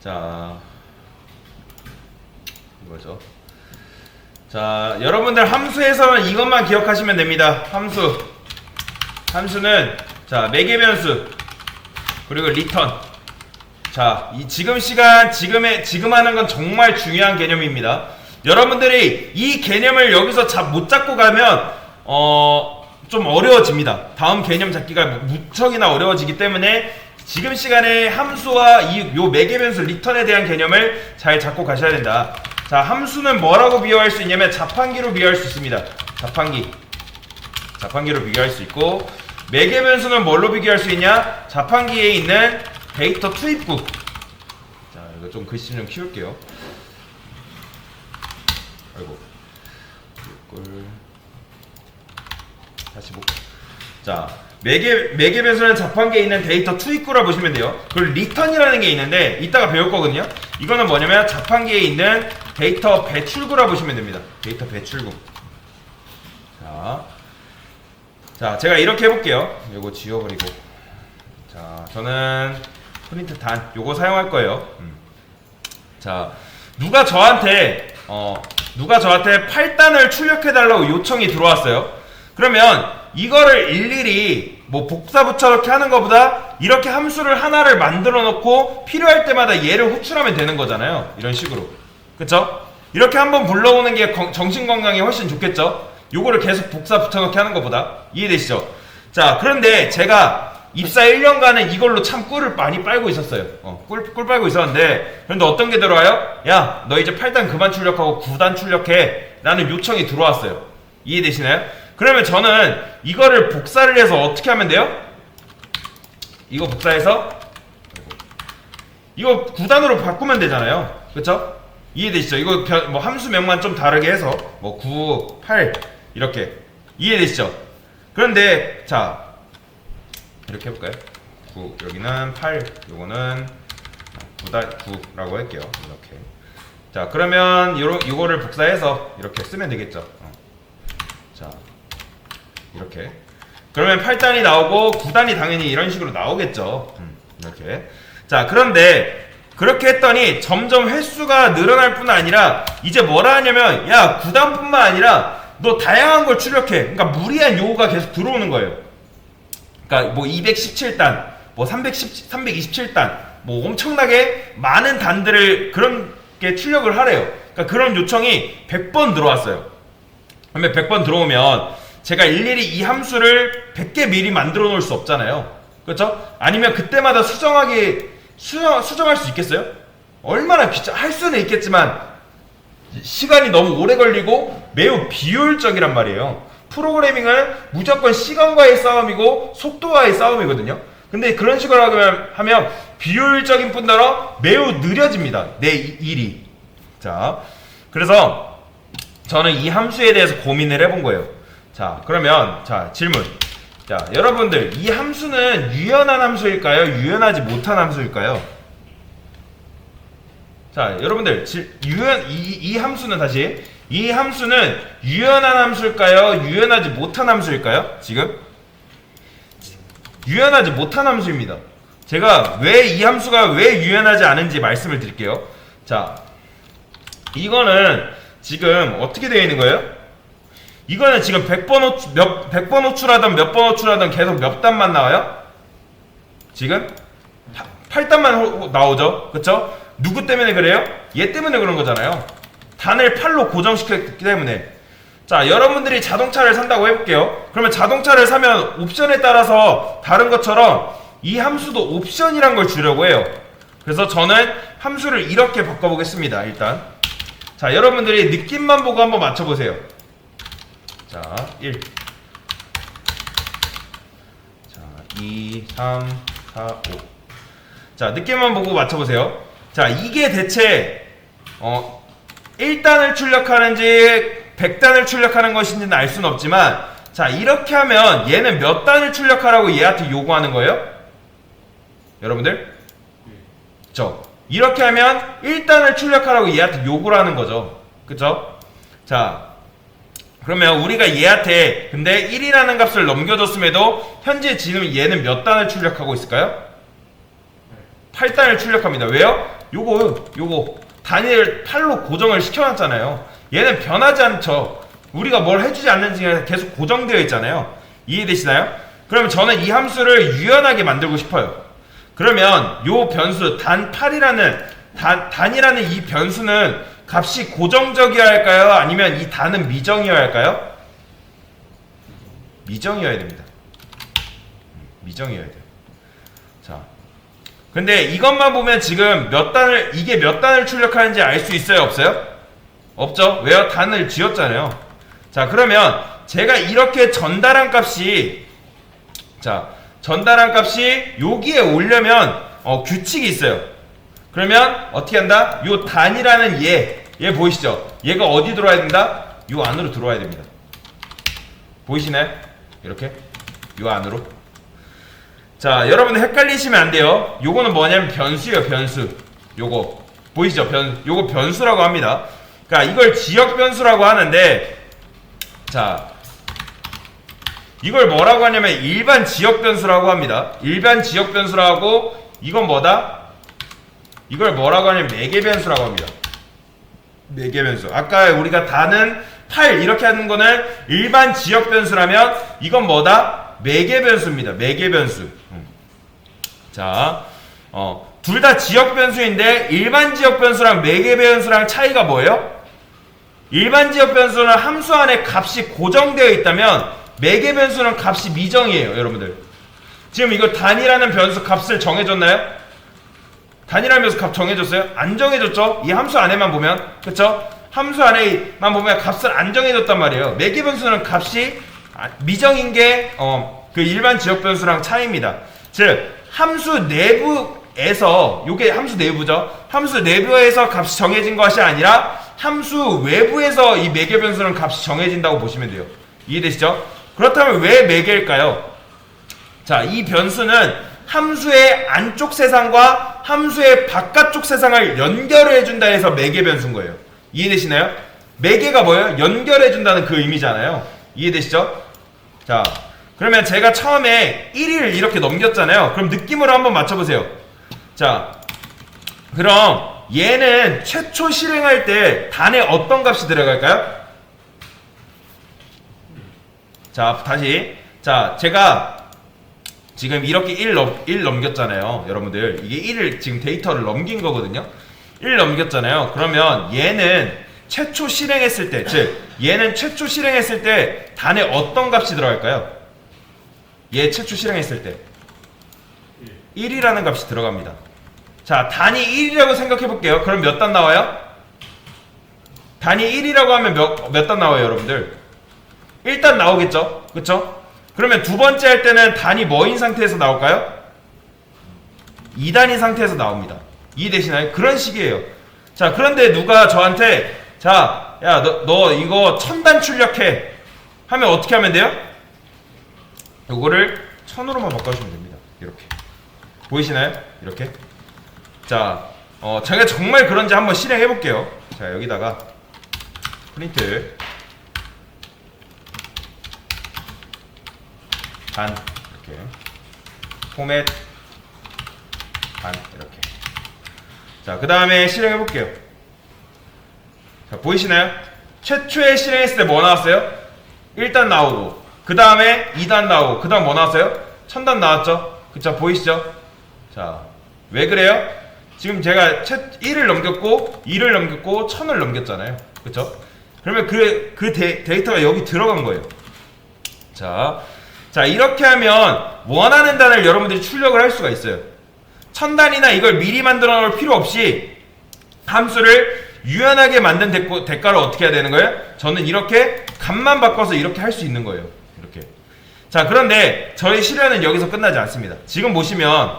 자, 이거죠. 자, 여러분들 함수에서는 이것만 기억하시면 됩니다. 함수는 자, 매개 변수 그리고 리턴. 자, 이 지금 시간 지금 하는 건 정말 중요한 개념입니다. 여러분들이 이 개념을 여기서 못 잡고 가면 좀 어려워집니다. 다음 개념 잡기가 무척이나 어려워지기 때문에 지금 시간에 함수와 요 매개 변수 리턴에 대한 개념을 잘 잡고 가셔야 된다. 자, 함수는 뭐라고 비교할 수 있냐면 자판기로 비교할 수 있습니다. 자판기로 비교할 수 있고, 매개 변수는 뭘로 비교할 수 있냐? 자판기에 있는 데이터 투입국. 자, 이거 좀 글씨 좀 키울게요. 아이고. 다시 볼게요. 자, 매개 변수는 자판기에 있는 데이터 투입구라 보시면 돼요. 그리고 리턴이라는 게 있는데 이따가 배울 거거든요. 이거는 뭐냐면 자판기에 있는 데이터 배출구라 보시면 됩니다. 데이터 배출구. 자, 제가 이렇게 해볼게요. 이거 지워버리고. 자, 저는 프린트 단 요거 사용할 거예요. 자, 누가 저한테 8단을 출력해달라고 요청이 들어왔어요. 그러면 이거를 일일이 뭐 복사 붙여넣기 하는 것보다 이렇게 함수를 하나를 만들어 놓고 필요할 때마다 얘를 호출하면 되는 거잖아요. 이런 식으로. 그쵸? 이렇게 한번 불러오는 게 정신 건강에 훨씬 좋겠죠? 요거를 계속 복사 붙여넣기 하는 것보다. 이해되시죠? 자, 그런데 제가 입사 1년간은 이걸로 참 꿀을 많이 빨고 있었어요. 꿀 빨고 있었는데, 그런데 어떤 게 들어와요? 야, 너 이제 8단 그만 출력하고 9단 출력해 라는 요청이 들어왔어요. 이해되시나요? 그러면 저는 이거를 복사를 해서 어떻게 하면 돼요? 이거 복사해서 이거 9단으로 바꾸면 되잖아요. 그쵸? 이해되시죠? 이거 뭐 함수명만 좀 다르게 해서 뭐 9, 8 이렇게. 이해되시죠? 그런데 자, 이렇게 해볼까요? 9, 여기는 8, 요거는 9라고 할게요. 이렇게. 자, 그러면 요거를 복사해서 이렇게 쓰면 되겠죠. 자, 이렇게. 그러면 8단이 나오고 9단이 당연히 이런 식으로 나오겠죠. 이렇게. 자, 그런데 그렇게 했더니 점점 횟수가 늘어날 뿐 아니라 이제 뭐라 하냐면, 야, 9단뿐만 아니라 너 다양한 걸 출력해. 그러니까 무리한 요구가 계속 들어오는 거예요. 그러니까 뭐 217단, 뭐 327단, 뭐 엄청나게 많은 단들을 그렇게 출력을 하래요. 그러니까 그런 요청이 100번 들어왔어요. 그러면 100번 들어오면 제가 일일이 이 함수를 100개 미리 만들어 놓을 수 없잖아요. 그렇죠? 아니면 그때마다 수정할 수 있겠어요? 얼마나 할 수는 있겠지만 시간이 너무 오래 걸리고 매우 비효율적이란 말이에요. 프로그래밍은 무조건 시간과의 싸움이고 속도와의 싸움이거든요. 근데 그런 식으로 하면 비효율적인 뿐더러 매우 느려집니다. 내 일이. 자, 그래서 저는 이 함수에 대해서 고민을 해본 거예요. 자, 그러면 자, 질문. 자, 여러분들 이 함수는 유연한 함수일까요? 유연하지 못한 함수일까요? 자, 여러분들 이 함수는 다시, 이 함수는 유연한 함수일까요? 유연하지 못한 함수일까요? 지금 유연하지 못한 함수입니다. 제가 왜 이 함수가 왜 유연하지 않은지 말씀을 드릴게요. 자, 이거는 지금 어떻게 되어 있는 거예요? 이거는 지금 100번 호출하든 몇 번 호출하든 계속 몇 단만 나와요? 지금 8단만 나오죠? 그쵸? 누구 때문에 그래요? 얘 때문에 그런 거잖아요. 단을 8로 고정시켰기 때문에. 자, 여러분들이 자동차를 산다고 해볼게요. 그러면 자동차를 사면 옵션에 따라서 다른 것처럼 이 함수도 옵션이란 걸 주려고 해요. 그래서 저는 함수를 이렇게 바꿔보겠습니다. 일단 자, 여러분들이 느낌만 보고 한번 맞춰보세요. 자, 1. 자, 2, 3, 4, 5. 자, 느낌만 보고 맞춰보세요. 자, 이게 대체 1단을 출력하는지 100단을 출력하는 것인지는 알 수는 없지만, 자, 이렇게 하면 얘는 몇 단을 출력하라고 얘한테 요구하는 거예요? 여러분들? 그쵸? 이렇게 하면 1단을 출력하라고 얘한테 요구를 하는 거죠. 그쵸? 자, 그러면 우리가 얘한테 근데 1이라는 값을 넘겨줬음에도 현재 지금 얘는 몇 단을 출력하고 있을까요? 8단을 출력합니다. 왜요? 요거 단위를 8로 고정을 시켜놨잖아요. 얘는 변하지 않죠. 우리가 뭘 해주지 않는 지가 계속 고정되어 있잖아요. 이해되시나요? 그러면 저는 이 함수를 유연하게 만들고 싶어요. 그러면 요 변수 단이라는 이 변수는 값이 고정적이어야 할까요? 아니면 이 단은 미정이어야 할까요? 미정이어야 됩니다. 미정이어야 돼요. 자, 근데 이것만 보면 지금 이게 몇 단을 출력하는지 알 수 있어요? 없어요? 없죠? 왜요? 단을 지었잖아요. 자, 그러면 제가 이렇게 전달한 값이 여기에 오려면 규칙이 있어요. 그러면 어떻게 한다? 요 단이라는 얘 보이시죠? 얘가 어디 들어와야 된다? 요 안으로 들어와야 됩니다. 보이시나요? 이렇게 요 안으로. 자, 여러분들 헷갈리시면 안 돼요. 요거는 뭐냐면 변수예요. 변수. 요거 보이시죠? 요거 변수라고 합니다. 그러니까 이걸 지역 변수라고 하는데, 자, 이걸 뭐라고 하냐면 일반 지역 변수라고 합니다. 일반 지역 변수라고, 이건 뭐다? 이걸 뭐라고 하냐면 매개 변수라고 합니다. 매개 변수. 아까 우리가 단은 8 이렇게 하는 거는 일반 지역 변수라면 이건 뭐다? 매개 변수입니다. 매개 변수. 자, 둘 다 지역 변수인데 일반 지역 변수랑 매개 변수랑 차이가 뭐예요? 일반 지역 변수는 함수 안에 값이 고정되어 있다면 매개 변수는 값이 미정이에요. 여러분들 지금 이거 단이라는 변수 값을 정해줬나요? 단이라는 변수 값 정해줬어요? 안 정해줬죠? 이 함수 안에만 보면, 그쵸? 함수 안에만 보면 값을 안 정해줬단 말이에요. 매개 변수는 값이 미정인 게 그 일반 지역 변수랑 차이입니다. 즉 함수 내부에서, 요게 함수 내부죠. 함수 내부에서 값이 정해진 것이 아니라 함수 외부에서 이 매개 변수는 값이 정해진다고 보시면 돼요. 이해되시죠? 그렇다면 왜 매개일까요? 자, 이 변수는 함수의 안쪽 세상과 함수의 바깥쪽 세상을 연결해준다 해서 매개 변수인 거예요. 이해되시나요? 매개가 뭐예요? 연결해준다는 그 의미잖아요. 이해되시죠? 자, 그러면 제가 처음에 1을 이렇게 넘겼잖아요. 그럼 느낌으로 한번 맞춰보세요. 자, 그럼 얘는 최초 실행할 때 단에 어떤 값이 들어갈까요? 자, 다시. 자, 제가 지금 이렇게 1 넘겼잖아요. 여러분들 이게 1을 지금 데이터를 넘긴 거거든요. 1 넘겼잖아요. 그러면 얘는 최초 실행했을 때, 즉 얘는 최초 실행했을 때 단에 어떤 값이 들어갈까요? 얘 최초 실행했을 때 1이라는 값이 들어갑니다. 자, 단이 1이라고 생각해 볼게요. 그럼 몇 단 나와요? 단이 1이라고 하면 몇 단 나와요, 여러분들? 1단 나오겠죠? 그쵸? 그러면 두 번째 할 때는 단이 뭐인 상태에서 나올까요? 2단인 상태에서 나옵니다. 이해되시나요? 그런 식이에요. 자, 그런데 누가 저한테, 자, 야, 너 이거 1000단 출력해 하면 어떻게 하면 돼요? 요거를 1000으로만 바꿔주시면 됩니다. 이렇게 보이시나요? 이렇게. 자, 제가 정말 그런지 한번 실행해 볼게요. 자, 여기다가 프린트 반 이렇게 포맷 반 이렇게. 자, 그 다음에 실행해 볼게요. 자, 보이시나요? 최초에 실행했을 때 뭐 나왔어요? 1단 나오고, 그 다음에 2단 나오고, 그 다음 뭐 나왔어요? 1000단 나왔죠? 그쵸? 보이시죠? 자, 왜 그래요? 지금 제가 1을 넘겼고 2를 넘겼고 1000을 넘겼잖아요. 그쵸? 그러면 그 데이터가 여기 들어간 거예요. 자, 이렇게 하면 원하는 단을 여러분들이 출력을 할 수가 있어요. 1000단이나 이걸 미리 만들어 놓을 필요 없이 함수를 유연하게 만든 대가를 어떻게 해야 되는 거예요? 저는 이렇게 값만 바꿔서 이렇게 할 수 있는 거예요. 이렇게. 자, 그런데 저희 실현은 여기서 끝나지 않습니다. 지금 보시면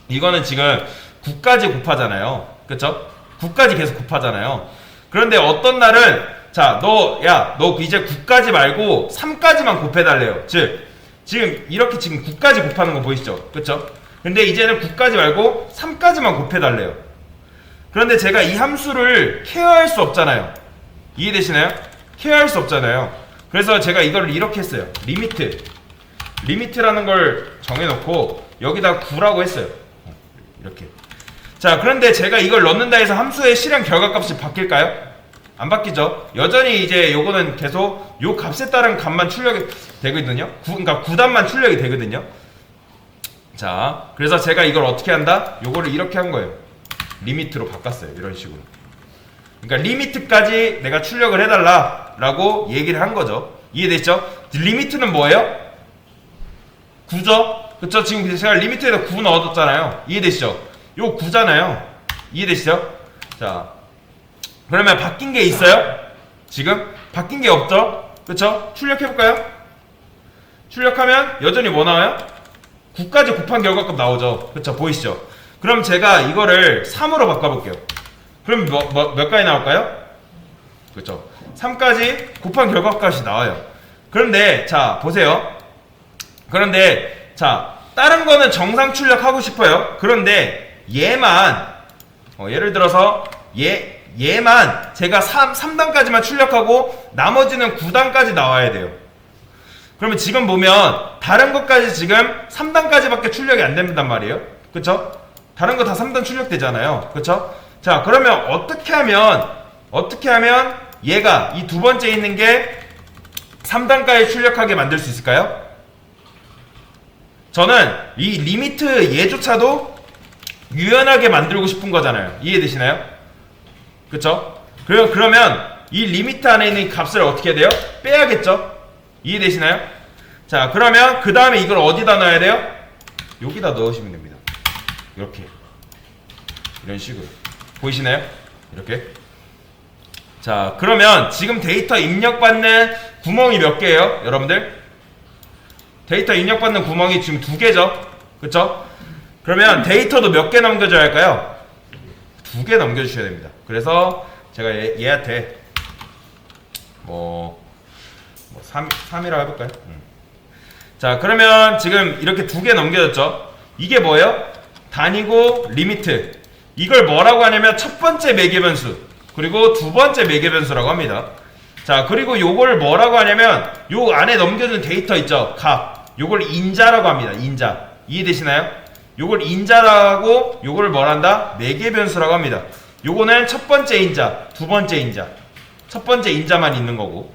이거는 지금 9까지 곱하잖아요. 그쵸? 9까지 계속 곱하잖아요. 그런데 어떤 날은, 자, 너 이제 9까지 말고 3까지만 곱해달래요. 즉, 지금 이렇게 지금 9까지 곱하는 거 보이시죠? 그쵸? 근데 이제는 9까지 말고 3까지만 곱해달래요. 그런데 제가 이 함수를 케어할 수 없잖아요. 이해되시나요? 케어할 수 없잖아요. 그래서 제가 이걸 이렇게 했어요. 리미트라는 걸 정해놓고 여기다 9라고 했어요. 이렇게. 자, 그런데 제가 이걸 넣는다 해서 함수의 실행 결과값이 바뀔까요? 안 바뀌죠. 여전히 이제 요거는 계속 요 값에 따른 값만 출력이 되거든요. 그러니까 9단만 출력이 되거든요. 자, 그래서 제가 이걸 어떻게 한다? 요거를 이렇게 한 거예요. 리미트로 바꿨어요. 이런 식으로. 그러니까 리미트까지 내가 출력을 해달라 라고 얘기를 한 거죠. 이해됐죠? 리미트는 뭐예요? 9죠? 그쵸? 지금 제가 리미트에다 9 넣어뒀잖아요. 이해되시죠? 요 9잖아요. 이해되시죠? 자, 그러면 바뀐 게 있어요? 지금? 바뀐 게 없죠? 그쵸? 출력해볼까요? 출력하면 여전히 뭐 나와요? 9까지 곱한 결과값 나오죠. 그쵸? 보이시죠? 그럼 제가 이거를 3으로 바꿔볼게요. 그럼 몇 가지 나올까요? 그쵸? 3까지 곱한 결과값이 나와요. 그런데 자 보세요. 그런데 자 다른 거는 정상 출력하고 싶어요. 그런데 얘만 예를 들어서 얘만 제가 3단까지만 출력하고 나머지는 9단까지 나와야 돼요. 그러면 지금 보면 다른 것까지 지금 3단까지밖에 출력이 안 된단 말이에요. 그쵸? 다른 거 다 3단 출력되잖아요. 그쵸? 자, 그러면 어떻게 하면 얘가 이 두 번째 있는 게 3단까지 출력하게 만들 수 있을까요? 저는 이 리미트 얘조차도 유연하게 만들고 싶은 거잖아요. 이해되시나요? 그쵸? 그러면 이 리미트 안에 있는 값을 어떻게 해야 돼요? 빼야겠죠? 이해되시나요? 자, 그러면 그 다음에 이걸 어디다 넣어야 돼요? 여기다 넣으시면 됩니다. 이렇게. 이런 식으로. 보이시나요? 이렇게. 자, 그러면 지금 데이터 입력받는 구멍이 몇 개예요? 여러분들? 데이터 입력받는 구멍이 지금 2개죠? 그쵸? 그러면 데이터도 몇 개 넘겨줘야 할까요? 2개 넘겨주셔야 됩니다. 그래서 제가 얘한테 3이라고 해볼까요? 자, 그러면 지금 이렇게 2개 넘겨졌죠? 이게 뭐예요? 단위고 리미트. 이걸 뭐라고 하냐면 첫 번째 매개변수 그리고 두 번째 매개변수라고 합니다. 자, 그리고 요걸 뭐라고 하냐면 요 안에 넘겨준 데이터 있죠? 값. 요걸 인자라고 합니다. 인자. 이해되시나요? 요걸 인자라고 요거를 뭐란다? 매개변수라고 합니다. 요거는 첫 번째 인자, 두 번째 인자. 첫 번째 인자만 있는 거고.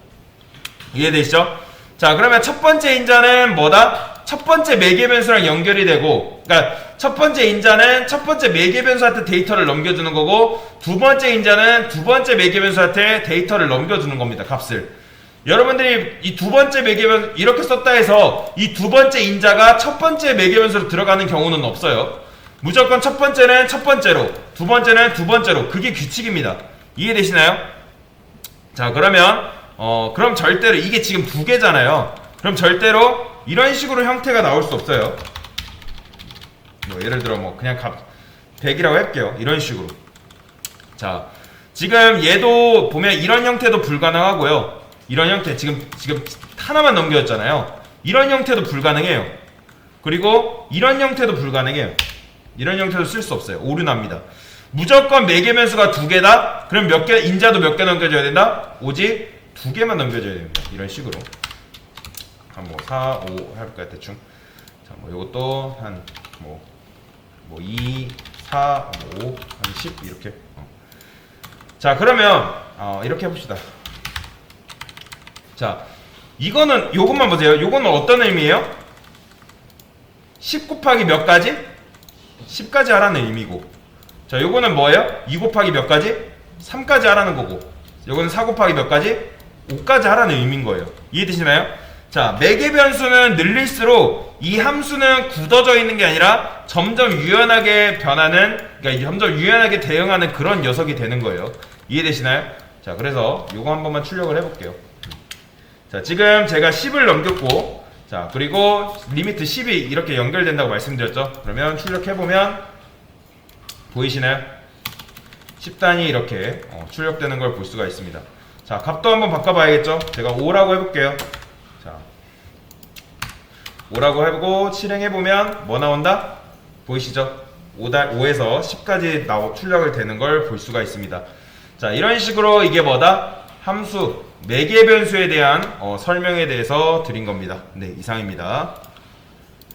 이해되시죠? 자, 그러면 첫 번째 인자는 뭐다? 첫 번째 매개변수랑 연결이 되고, 그러니까 첫 번째 인자는 첫 번째 매개변수한테 데이터를 넘겨주는 거고, 두 번째 인자는 두 번째 매개변수한테 데이터를 넘겨주는 겁니다. 값을. 여러분들이 이 두 번째 매개변수 이렇게 썼다 해서 이 두 번째 인자가 첫 번째 매개변수로 들어가는 경우는 없어요. 무조건 첫 번째는 첫 번째로, 두 번째는 두 번째로. 그게 규칙입니다. 이해되시나요? 자, 그러면 그럼 절대로 이게 지금 2개잖아요. 그럼 절대로 이런 식으로 형태가 나올 수 없어요. 예를 들어 그냥 값 100이라고 할게요. 이런 식으로. 자, 지금 얘도 보면 이런 형태도 불가능하고요. 이런 형태 지금 하나만 넘겨졌잖아요. 이런 형태도 불가능해요. 그리고 이런 형태도 불가능해요. 이런 형태도 쓸 수 없어요. 오류납니다. 무조건 매개변수가 2개다? 그럼 몇 개, 인자도 몇 개 넘겨줘야 된다? 오직 2개만 넘겨줘야 됩니다. 이런 식으로. 한 4, 5 해볼까요? 대충. 자, 요것도 한 2, 4, 5, 한 10 이렇게. 자, 그러면 이렇게 해봅시다. 자, 이거는 요것만 보세요. 요거는 어떤 의미예요? 10 곱하기 몇 가지? 10까지 하라는 의미고. 자, 요거는 뭐예요? 2 곱하기 몇 가지? 3까지 하라는 거고. 요거는 4 곱하기 몇 가지? 5까지 하라는 의미인 거예요. 이해되시나요? 자, 매개변수는 늘릴수록 이 함수는 굳어져 있는 게 아니라 점점 유연하게 변하는, 그러니까 점점 유연하게 대응하는 그런 녀석이 되는 거예요. 이해되시나요? 자, 그래서 요거 한 번만 출력을 해볼게요. 자, 지금 제가 10을 넘겼고, 자, 그리고 리미트 10이 이렇게 연결된다고 말씀드렸죠? 그러면 출력해보면 보이시나요? 10단이 이렇게 출력되는 걸 볼 수가 있습니다. 자, 값도 한번 바꿔봐야겠죠? 제가 5라고 해볼게요. 자, 5라고 해보고 실행해보면 뭐 나온다? 보이시죠? 5에서 10까지 출력을 되는 걸 볼 수가 있습니다. 자, 이런 식으로 이게 뭐다? 함수, 매개변수에 대한 설명에 대해서 드린 겁니다. 네, 이상입니다.